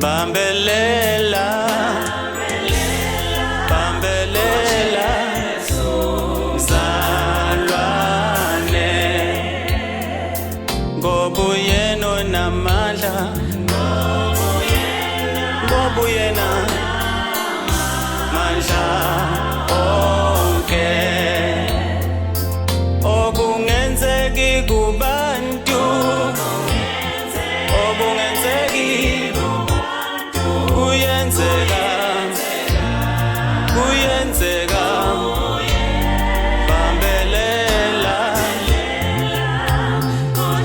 bambelela, bambelela, mzalwane, ngoba uyena onamandla, ngoba uyena mandla onke, okungenzeki kubantu, okungenzeki kuyenzeka, kuyenzeka, bambelela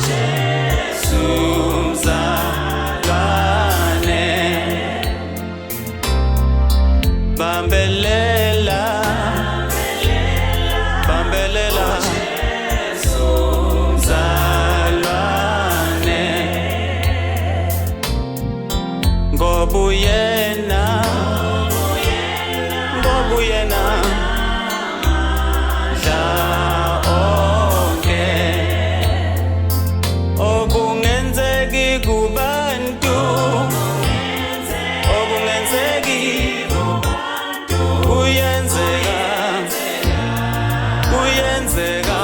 Jesu mzalwane, bambelela, bambelela Jesu mzalwane, ngoba uyena, ngoba uyena mandla onke, okungenzeki kubantu, okungenzeki kuyenzeka, kuyenzeka,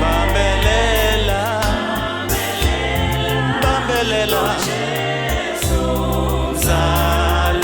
bambelela, bambelela mzalwane,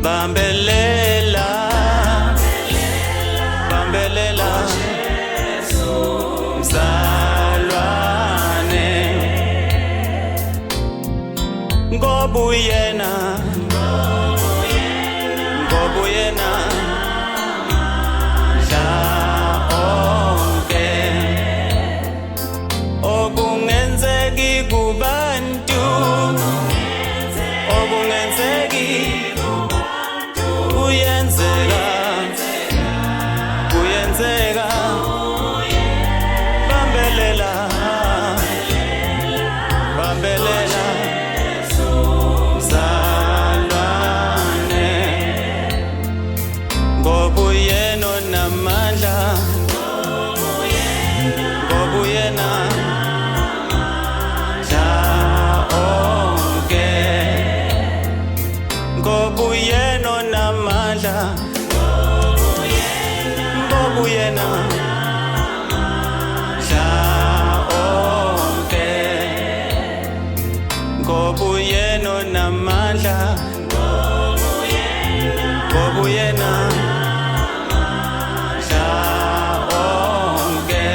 bambelela, bambelela Jesu mzalwane, ngoba uyena, ngoba uyena mandla onke, okungenzeki kubantu, okungenzeki kuyenzeka, kuyenzeka, bambelela, bambelela mzalwane, ngoba uyena onamandla, ngoba uyena mandla onke, ngoba uyena onamandla, ngoba uyena mandla onke, ngoba uyena onamandla, ngoba uyena mandla onke,